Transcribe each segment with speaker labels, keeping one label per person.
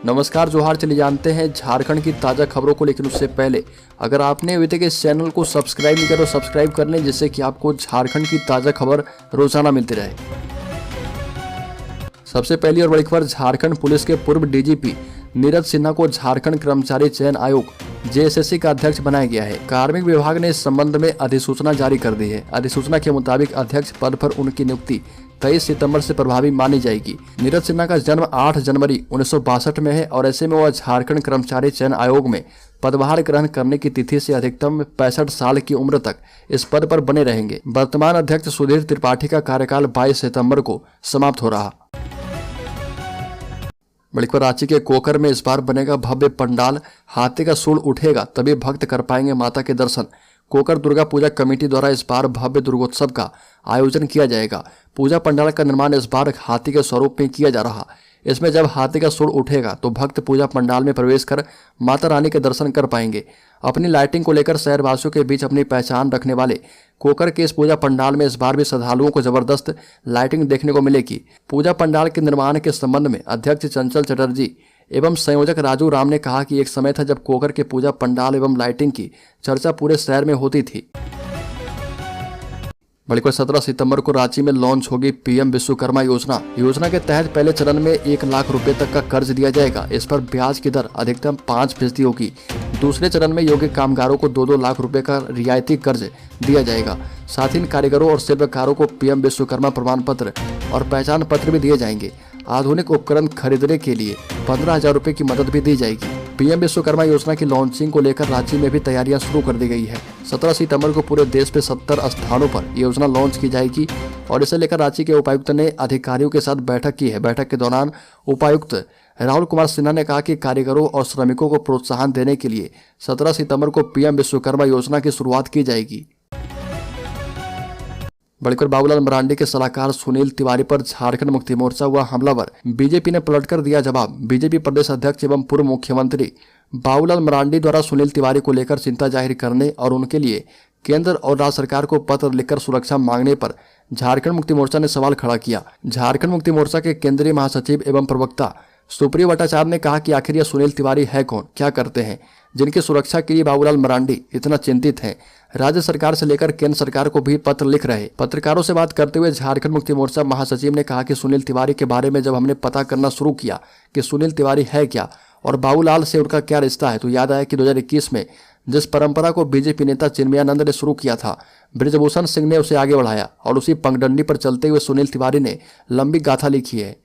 Speaker 1: नमस्कार जोहार। चलिए जानते हैं झारखंड की ताज़ा खबरों को, लेकिन उससे पहले अगर आपने अभी तक इस चैनल को सब्सक्राइब नहीं किया तो सब्सक्राइब कर लें, जिससे कि आपको झारखंड की ताज़ा खबर रोजाना मिलती रहे। सबसे पहली और बड़ी खबर, झारखंड पुलिस के पूर्व डीजीपी नीरज सिन्हा को झारखंड कर्मचारी चयन आयोग जेएसएससी का अध्यक्ष बनाया गया है। कार्मिक विभाग ने इस संबंध में अधिसूचना जारी कर दी है। अधिसूचना के मुताबिक अध्यक्ष पद पर उनकी नियुक्ति 23 सितंबर से प्रभावी मानी जाएगी। नीरज सिन्हा का जन्म 8 जनवरी 1962 में है और ऐसे में वह झारखंड कर्मचारी चयन आयोग में पदभार ग्रहण करने की तिथि से अधिकतम 65 साल की उम्र तक इस पद पर बने रहेंगे। वर्तमान अध्यक्ष सुधीर त्रिपाठी का कार्यकाल 22 सितंबर को समाप्त हो रहा। बड़ी खबर, रांची के कोकर में इस बार बनेगा भव्य पंडाल, हाथी का सूंड उठेगा तभी भक्त कर पाएंगे माता के दर्शन। कोकर दुर्गा पूजा कमेटी द्वारा इस बार भव्य दुर्गोत्सव का आयोजन किया जाएगा। पूजा पंडाल का निर्माण इस बार हाथी के स्वरूप में किया जा रहा। इसमें जब हाथी का सूंड उठेगा तो भक्त पूजा पंडाल में प्रवेश कर माता रानी के दर्शन कर पाएंगे। अपनी लाइटिंग को लेकर शहरवासियों के बीच अपनी पहचान रखने वाले कोकर के इस पूजा पंडाल में इस बार भी श्रद्धालुओं को जबरदस्त लाइटिंग देखने को मिलेगी। पूजा पंडाल के निर्माण के संबंध में अध्यक्ष चंचल चटर्जी एवं संयोजक राजू राम ने कहा कि एक समय था जब कोकर के पूजा पंडाल एवं लाइटिंग की चर्चा पूरे शहर में होती थी। बड़ी खबर, 17 सितंबर को रांची में लॉन्च होगी पीएम विश्वकर्मा योजना। योजना के तहत पहले चरण में 1 लाख रुपए तक का कर्ज दिया जाएगा। इस पर ब्याज की दर अधिकतम 5% होगी। दूसरे चरण में योग्य कामगारों को 2-2 लाख रुपए का रियायती कर्ज दिया जाएगा। साथ ही इन कारीगरों और शिल्पकारों को पीएम विश्वकर्मा प्रमाण पत्र और पहचान पत्र भी दिए जाएंगे। आधुनिक उपकरण खरीदने के लिए 15,000 रुपए की मदद भी दी जाएगी। पीएम विश्वकर्मा योजना की लॉन्चिंग को लेकर रांची में भी तैयारियां शुरू कर दी गई है। 17 सितंबर को पूरे देश में 70 स्थानों पर योजना लॉन्च की जाएगी और इसे लेकर रांची के उपायुक्त ने अधिकारियों के साथ बैठक की है। बैठक के दौरान उपायुक्त राहुल कुमार सिन्हा ने कहा कि कारीगरों और श्रमिकों को प्रोत्साहन देने के लिए 17 सितंबर को पीएम विश्वकर्मा योजना की शुरुआत की जाएगी। बढ़कर, बाबूलाल मरांडी के सलाहकार सुनील तिवारी पर झारखंड मुक्ति मोर्चा हुआ हमलावर, बीजेपी ने पलटकर दिया जवाब। बीजेपी प्रदेश अध्यक्ष एवं पूर्व मुख्यमंत्री बाबूलाल मरांडी द्वारा सुनील तिवारी को लेकर चिंता जाहिर करने और उनके लिए केंद्र और राज्य सरकार को पत्र लिखकर सुरक्षा मांगने पर झारखंड मुक्ति मोर्चा ने सवाल खड़ा किया। झारखंड मुक्ति मोर्चा के केंद्रीय महासचिव एवं प्रवक्ता सुप्रियो भट्टाचार्य ने कहा कि आखिर यह सुनील तिवारी है कौन, क्या करते हैं, जिनकी सुरक्षा के लिए बाबूलाल मरांडी इतना चिंतित हैं। राज्य सरकार से लेकर केंद्र सरकार को भी पत्र लिख रहे। पत्रकारों से बात करते हुए झारखंड मुक्ति मोर्चा महासचिव ने कहा कि सुनील तिवारी के बारे में जब हमने पता करना शुरू किया कि सुनील तिवारी है क्या और बाबूलाल से उनका क्या रिश्ता है, तो याद आया कि 2021 में जिस परंपरा को बीजेपी नेता चिन्मयानंद ने शुरू किया था, ब्रजभूषण सिंह ने उसे आगे बढ़ाया और उसी पगडंडी पर चलते हुए सुनील तिवारी ने लंबी गाथा लिखी है।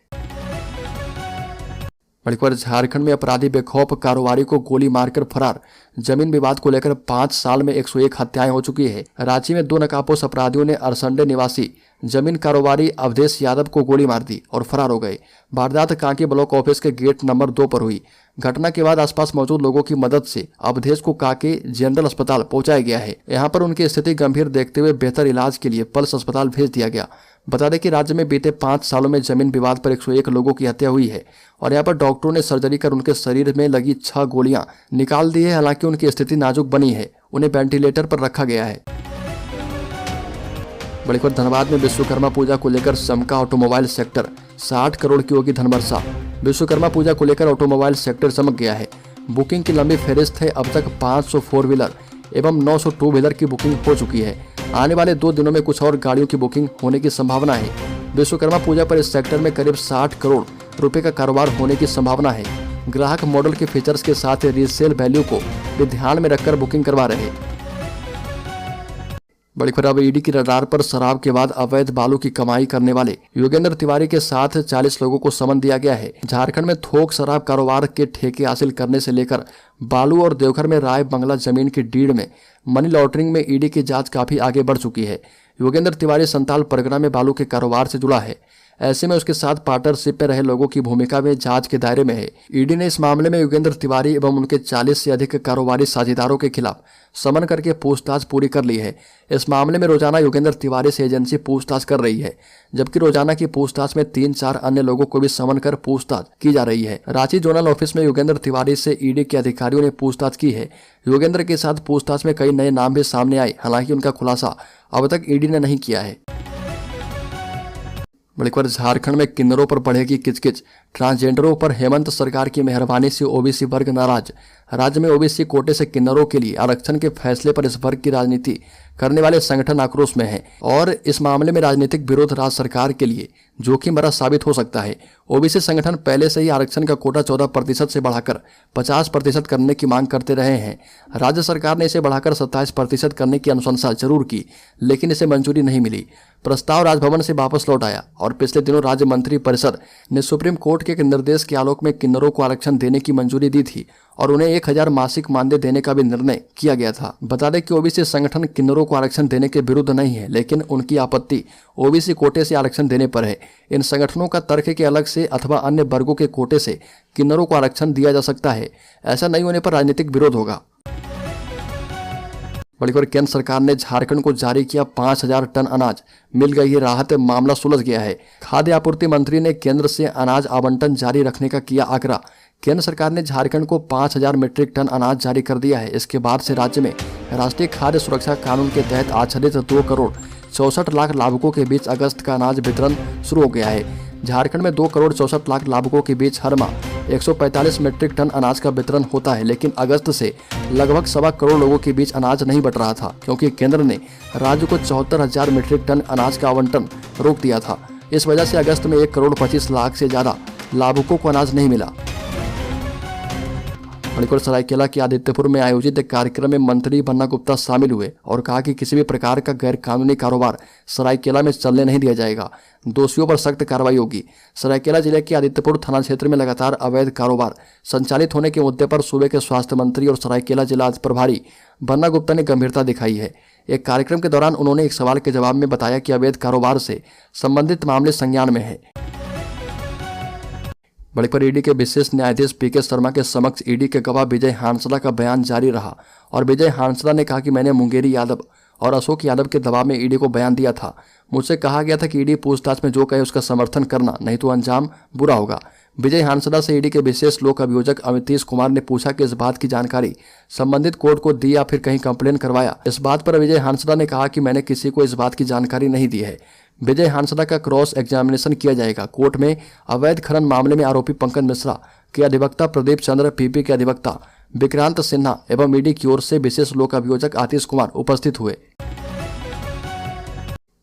Speaker 1: बड़ी खबर, झारखंड में अपराधी बेखौफ कारोबारी को गोली मारकर फरार। जमीन विवाद को लेकर 5 साल में 101 हत्याएं हो चुकी है। रांची में 2 नकाबपोश अपराधियों ने अरसंडे निवासी जमीन कारोबारी अवधेश यादव को गोली मार दी और फरार हो गए। वारदात कांके ब्लॉक ऑफिस के गेट नंबर 2 पर हुई। घटना के बाद आसपास मौजूद लोगों की मदद से अवधेश को कांके जनरल अस्पताल पहुंचाया गया है। यहां पर उनकी स्थिति गंभीर देखते हुए बेहतर इलाज के लिए पल्स अस्पताल भेज दिया गया। बता दें कि राज्य में बीते 5 सालों में जमीन विवाद पर 101 लोगों की हत्या हुई है और यहां पर डॉक्टरों ने सर्जरी कर उनके शरीर में लगी 6 गोलियां निकाल दी है। हालांकि उनकी स्थिति नाजुक बनी है, उन्हें वेंटिलेटर पर रखा गया है। बड़ी खबर, धनबाद में विश्वकर्मा पूजा को लेकर चमका ऑटोमोबाइल सेक्टर, 60 करोड़ की होगी धनवर्षा। विश्वकर्मा पूजा को लेकर ऑटोमोबाइल सेक्टर चमक गया है। बुकिंग की लंबी फहरिस्त है। अब तक 500 4 व्हीलर एवं 900 2 व्हीलर की बुकिंग हो चुकी है। आने वाले 2 दिनों में कुछ और गाड़ियों की बुकिंग होने की संभावना है। विश्वकर्मा पूजा पर इस सेक्टर में करीब 60 करोड़ रुपए का कारोबार होने की संभावना है। ग्राहक मॉडल के फीचर्स के साथ रीसेल वैल्यू को भी ध्यान में रखकर बुकिंग करवा रहे। बड़ी खबर, अब ईडी की रडार पर शराब के बाद अवैध बालू की कमाई करने वाले योगेंद्र तिवारी के साथ 40 लोगों को समन दिया गया है। झारखंड में थोक शराब कारोबार के ठेके हासिल करने से लेकर बालू और देवघर में राय बंगला जमीन की डीड में मनी लॉन्ड्रिंग में ईडी की जांच काफी आगे बढ़ चुकी है। योगेंद्र तिवारी संताल परगना में बालू के कारोबार से जुड़ा है। ऐसे में उसके साथ पार्टनरशिप में रहे लोगों की भूमिका में जांच के दायरे में है। ईडी ने इस मामले में योगेंद्र तिवारी एवं उनके 40 से अधिक कारोबारी साझेदारों के खिलाफ समन करके पूछताछ पूरी कर ली है। इस मामले में रोजाना योगेंद्र तिवारी से एजेंसी पूछताछ कर रही है, जबकि रोजाना की पूछताछ में 3-4 अन्य लोगों को भी समन कर पूछताछ की जा रही है। रांची जोनल ऑफिस में योगेंद्र तिवारी से ईडी के अधिकारियों ने पूछताछ की है। योगेंद्र के साथ पूछताछ में कई नए नाम भी सामने आए, हालांकि उनका खुलासा अब तक ईडी ने नहीं किया है। बड़ी खबर झारखंड में किन्नरों पर बढ़ेगी किचकिच, ट्रांसजेंडरों पर हेमंत सरकार की मेहरबानी से ओबीसी वर्ग नाराज। राज्य में ओबीसी कोटे से किन्नरों के लिए आरक्षण के फैसले पर इस वर्ग की राजनीति करने वाले संगठन आक्रोश में हैं और इस मामले में राजनीतिक विरोध राज्य सरकार के लिए जोखिम भरा साबित हो सकता है। ओबीसी संगठन पहले से ही आरक्षण का कोटा 14% से बढ़ाकर 50% करने की मांग करते रहे हैं। राज्य सरकार ने इसे बढ़ाकर 27% करने की अनुशंसा जरूर की, लेकिन इसे मंजूरी नहीं मिली। प्रस्ताव राजभवन से वापस लौट आया और पिछले दिनों राज्य मंत्री परिषद ने सुप्रीम कोर्ट के एक निर्देश के आलोक में किन्नरों को आरक्षण देने की मंजूरी दी थी और उन्हें 1000 मासिक मानदेय देने का भी निर्णय किया गया था। बता दें कि ओबीसी संगठन किन्नरों को आरक्षण देने के विरुद्ध नहीं है, लेकिन उनकी आपत्ति ओबीसी कोटे से आरक्षण देने पर है। इन संगठनों का तर्क है कि अलग से अथवा अन्य वर्गों के कोटे से किन्नरों को आरक्षण दिया जा सकता है। ऐसा नहीं होने पर राजनीतिक विरोध होगा। बड़ी खबर, केंद्र सरकार ने झारखंड को जारी किया 5000 टन अनाज, मिल गई है राहत, मामला सुलझ गया है। खाद्य आपूर्ति मंत्री ने केंद्र से अनाज आवंटन जारी रखने का किया आग्रह। केंद्र सरकार ने झारखंड को 5000 मीट्रिक टन अनाज जारी कर दिया है। इसके बाद से राज्य में राष्ट्रीय खाद्य सुरक्षा कानून के तहत आच्छादित 2 करोड़ 64 लाख लाभुकों के बीच अगस्त का अनाज वितरण शुरू हो गया है। झारखंड में 2 करोड़ 64 लाख लाभुकों के बीच हर माह 145 मीट्रिक टन अनाज का वितरण होता है, लेकिन अगस्त से लगभग 1.25 करोड़ लोगों के बीच अनाज नहीं बट रहा था, क्योंकि केंद्र ने राज्य को 74,000 मीट्रिक टन अनाज का आवंटन रोक दिया था। इस वजह से अगस्त में 1 करोड़ 25 लाख से ज्यादा लाभुकों को अनाज नहीं मिला। मणिपुर सरायकेला के आदित्यपुर में आयोजित एक कार्यक्रम में मंत्री बन्ना गुप्ता शामिल हुए और कहा कि किसी भी प्रकार का गैर कानूनी कारोबार सरायकेला में चलने नहीं दिया जाएगा, दोषियों पर सख्त कार्रवाई होगी। सरायकेला जिले के आदित्यपुर थाना क्षेत्र में लगातार अवैध कारोबार संचालित होने के मुद्दे पर सूबे के स्वास्थ्य मंत्री और सरायकेला जिला प्रभारी बन्ना गुप्ता ने गंभीरता दिखाई है। एक कार्यक्रम के दौरान उन्होंने एक सवाल के जवाब में बताया कि अवैध कारोबार से संबंधित मामले संज्ञान में है। बड़ी पर ईडी के विशेष न्यायाधीश पीके शर्मा के समक्ष ईडी के गवाह विजय हांसदा का बयान जारी रहा और विजय हांसदा ने कहा कि मैंने मुंगेरी यादव और अशोक यादव के दबाव में ईडी को बयान दिया था। मुझसे कहा गया था कि ईडी पूछताछ में जो कहे उसका समर्थन करना, नहीं तो अंजाम बुरा होगा। विजय हांसदा से ईडी के विशेष लोक अभियोजक अमितेश कुमार ने पूछा कि इस बात की जानकारी संबंधित कोर्ट को दी या फिर कहीं कंप्लेन करवाया। इस बात पर विजय हांसदा ने कहा कि मैंने किसी को इस बात की जानकारी नहीं दी है। विजय हांसदा का क्रॉस एग्जामिनेशन किया जाएगा। कोर्ट में अवैध खनन मामले में आरोपी पंकज मिश्रा के अधिवक्ता प्रदीप चंद्र, पीपी के अधिवक्ता विक्रांत सिन्हा एवं ईडी की ओर से विशेष लोक अभियोजक आतिश कुमार उपस्थित हुए।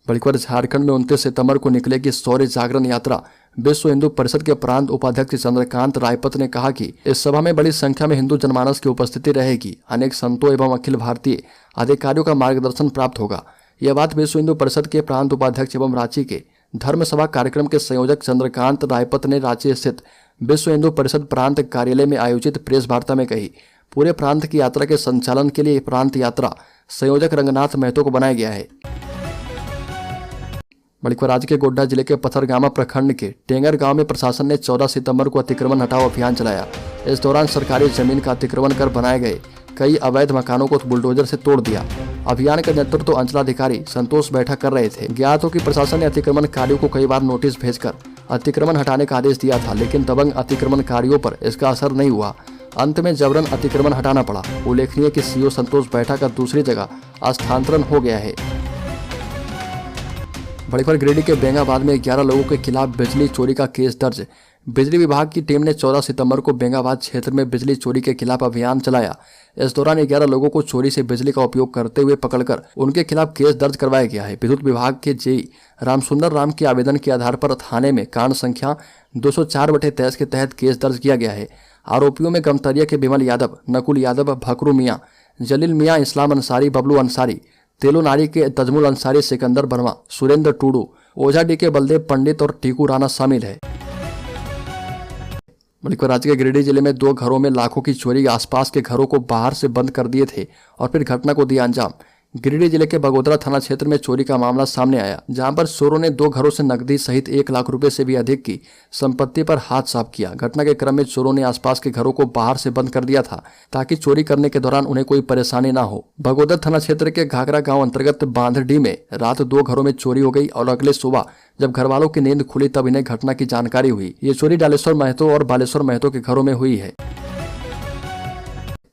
Speaker 1: बड़ी खबर, झारखंड में 29 सितंबर को निकलेगी शौर्य जागरण यात्रा। विश्व हिंदू परिषद के प्रांत उपाध्यक्ष चंद्रकांत रायपत ने कहा कि इस सभा में बड़ी संख्या में हिंदू जनमानस की उपस्थिति रहेगी। अनेक संतों एवं अखिल भारतीय अधिकारियों का मार्गदर्शन प्राप्त होगा। यह बात विश्व हिंदू परिषद के प्रांत उपाध्यक्ष एवं रांची के धर्म सभा कार्यक्रम के संयोजक चंद्रकांत रायपत ने रांची स्थित विश्व हिंदू परिषद प्रांत कार्यालय में आयोजित प्रेस वार्ता में कही। पूरे प्रांत की यात्रा के संचालन के लिए प्रांत यात्रा संयोजक रंगनाथ महतो को बनाया गया है। बड़ी खबर, राज्य के गोड्डा जिले के पथरगामा प्रखंड के टेंगर गांव में प्रशासन ने 14 सितंबर को अतिक्रमण हटाओ अभियान चलाया। इस दौरान सरकारी जमीन का अतिक्रमण कर बनाए गए कई अवैध मकानों को बुलडोजर से तोड़ दिया। अभियान का नेतृत्व अंचलाधिकारी संतोष बैठा कर रहे थे। ज्ञात हो कि प्रशासन ने अतिक्रमणकारियों को कई बार नोटिस भेजकर अतिक्रमण हटाने का आदेश दिया था, लेकिन दबंग अतिक्रमणकारियों पर इसका असर नहीं हुआ। अंत में जबरन अतिक्रमण हटाना पड़ा। उल्लेखनीय कि सीओ संतोष बैठा का दूसरी जगह स्थानांतरण हो गया है। बड़ी खबर, गिरिडीह के बेंगाबाद में 11 लोगों के खिलाफ बिजली चोरी का केस दर्ज। बिजली विभाग की टीम ने 14 सितंबर को बेंगाबाद क्षेत्र में बिजली चोरी के खिलाफ अभियान चलाया। इस दौरान 11 लोगों को चोरी से बिजली का उपयोग करते हुए पकड़कर उनके खिलाफ केस दर्ज करवाया गया है। विद्युत विभाग के जेई रामसुंदर राम के आवेदन के आधार पर थाने में कांड संख्या 204/23 के तहत केस दर्ज किया गया है। आरोपियों में गमतरिया के विमल यादव, नकुल यादव, भकरू मियाँ, जलील मियाँ, इस्लाम अंसारी, बबलू अंसारी, तेलोनारी के तजमुल अंसारी, सिकंदर वर्मा, सुरेंद्र टूडू, ओझाडी के बलदेव पंडित और टीकू राणा शामिल है। मणिपुर राज्य के गिरिडीह जिले में 2 घरों में लाखों की चोरी, आसपास के घरों को बाहर से बंद कर दिए थे और फिर घटना को दिया अंजाम। गिरिडीह जिले के बगोदरा थाना क्षेत्र में चोरी का मामला सामने आया, जहां पर चोरों ने 2 घरों से नकदी सहित 1 लाख रुपए से भी अधिक की संपत्ति पर हाथ साफ किया। घटना के क्रम में चोरों ने आसपास के घरों को बाहर से बंद कर दिया था ताकि चोरी करने के दौरान उन्हें कोई परेशानी ना हो। बगोदर थाना क्षेत्र के घाघरा गांव अंतर्गत बांधडी में रात 2 घरों में चोरी हो गई और अगले सुबह जब घर वालों की नींद खुली तब इन्हें घटना की जानकारी हुई। ये चोरी डालेश्वर महतो और बालेश्वर महतो के घरों में हुई है।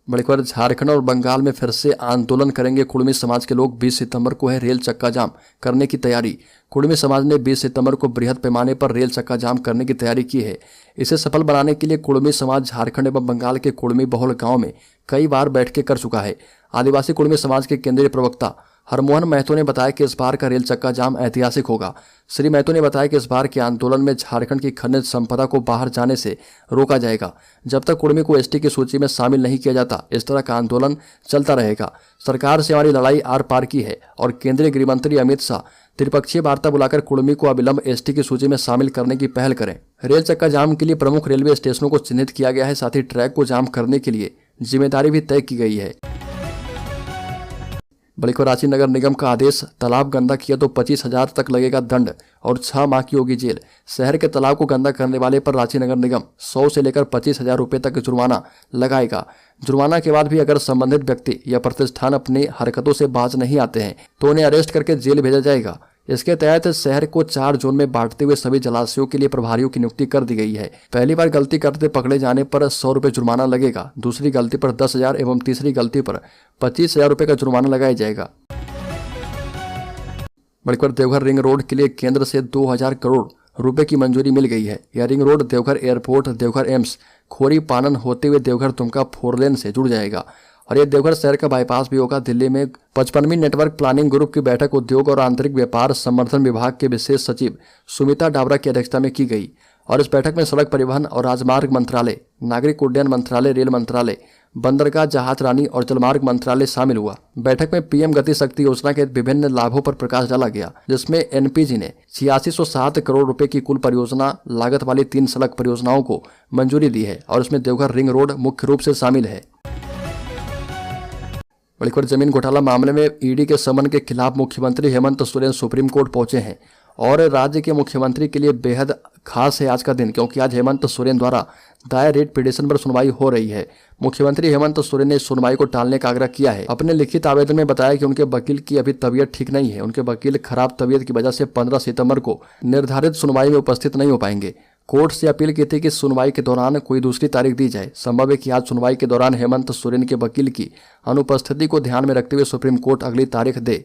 Speaker 1: बड़ी खबर झारखंड और बंगाल में फिर से आंदोलन करेंगे कुर्मी समाज के लोग। 20 सितंबर को है रेल चक्का जाम करने की तैयारी। कुर्मी समाज ने 20 सितंबर को बृहद पैमाने पर रेल चक्का जाम करने की तैयारी की है। इसे सफल बनाने के लिए कुर्मी समाज झारखंड एवं बंगाल के कुर्मी बहुल गांव में कई बार बैठकें कर चुका है। आदिवासी कुर्मी समाज के केंद्रीय प्रवक्ता हरमोहन महतो ने बताया कि इस बार का रेल चक्का जाम ऐतिहासिक होगा। श्री महतो ने बताया कि इस बार के आंदोलन में झारखंड की खनिज संपदा को बाहर जाने से रोका जाएगा। जब तक कुर्मी को एसटी की सूची में शामिल नहीं किया जाता, इस तरह का आंदोलन चलता रहेगा। सरकार से हमारी लड़ाई आर पार की है और केंद्रीय गृह मंत्री अमित शाह त्रिपक्षीय वार्ता बुलाकर कुर्मी को अविलंब एसटी की सूची में शामिल करने की पहल करें। रेल चक्का जाम के लिए प्रमुख रेलवे स्टेशनों को चिन्हित किया गया है। साथ ही ट्रैक को जाम करने के लिए जिम्मेदारी भी तय की गई है। बड़ी खबर रांची नगर निगम का आदेश, तालाब गंदा किया तो 25,000 तक लगेगा दंड और 6 माह की होगी जेल। शहर के तालाब को गंदा करने वाले पर रांची नगर निगम 100 से लेकर 25,000 रुपये तक जुर्माना लगाएगा। जुर्माना के बाद भी अगर संबंधित व्यक्ति या प्रतिष्ठान अपनी हरकतों से बाज नहीं आते हैं तो उन्हें अरेस्ट करके जेल भेजा जाएगा। इसके तहत शहर को 4 जोन में बांटते हुए सभी जलाशयों के लिए प्रभारियों की नियुक्ति कर दी गई है। पहली बार गलती करते पकड़े जाने पर 100 रुपये जुर्माना लगेगा, दूसरी गलती पर 10,000 एवं तीसरी गलती पर 25,000 रुपये का जुर्माना लगाया जाएगा। बड़ी खबर देवघर रिंग रोड के लिए केंद्र से 2,000 करोड़ रुपए की मंजूरी मिल गई है। यह ring road Deoghar airport, Deoghar AIIMS, Khori Panan होते हुए देवघर दुमका 4 लेन से जुड़ जाएगा और यह देवघर शहर का बाईपास भी होगा। दिल्ली में 55वीं नेटवर्क प्लानिंग ग्रुप की बैठक उद्योग और आंतरिक व्यापार संवर्धन विभाग के विशेष सचिव सुमिता डाबरा की अध्यक्षता में की गई और इस बैठक में सड़क परिवहन और राजमार्ग मंत्रालय, नागरिक उड्डयन मंत्रालय, रेल मंत्रालय, बंदरगाह जहाज रानी और जलमार्ग मंत्रालय शामिल हुआ। बैठक में पीएम गति शक्ति योजना के विभिन्न लाभों पर प्रकाश डाला गया, जिसमें एनपीजी ने 8607 करोड़ रुपए की कुल परियोजना लागत वाली 3 सड़क परियोजनाओं को मंजूरी दी है और इसमें देवघर रिंग रोड मुख्य रूप से शामिल है। बड़ी खबर जमीन घोटाला मामले में ईडी के समन के खिलाफ मुख्यमंत्री हेमंत सोरेन सुप्रीम कोर्ट पहुंचे हैं और राज्य के मुख्यमंत्री के लिए बेहद खास है आज का दिन, क्योंकि आज हेमंत सोरेन द्वारा दायर रिट पिटीशन पर सुनवाई हो रही है। मुख्यमंत्री हेमंत सोरेन ने इस सुनवाई को टालने का आग्रह किया है। अपने लिखित आवेदन में बताया कि उनके वकील की अभी तबीयत ठीक नहीं है। उनके वकील खराब तबीयत की वजह से 15 सितंबर को निर्धारित सुनवाई में उपस्थित नहीं हो पाएंगे। कोर्ट से अपील की थी कि सुनवाई के दौरान कोई दूसरी तारीख दी जाए। संभव है कि आज सुनवाई के दौरान हेमंत सोरेन के वकील की अनुपस्थिति को ध्यान में रखते हुए सुप्रीम कोर्ट अगली तारीख दे।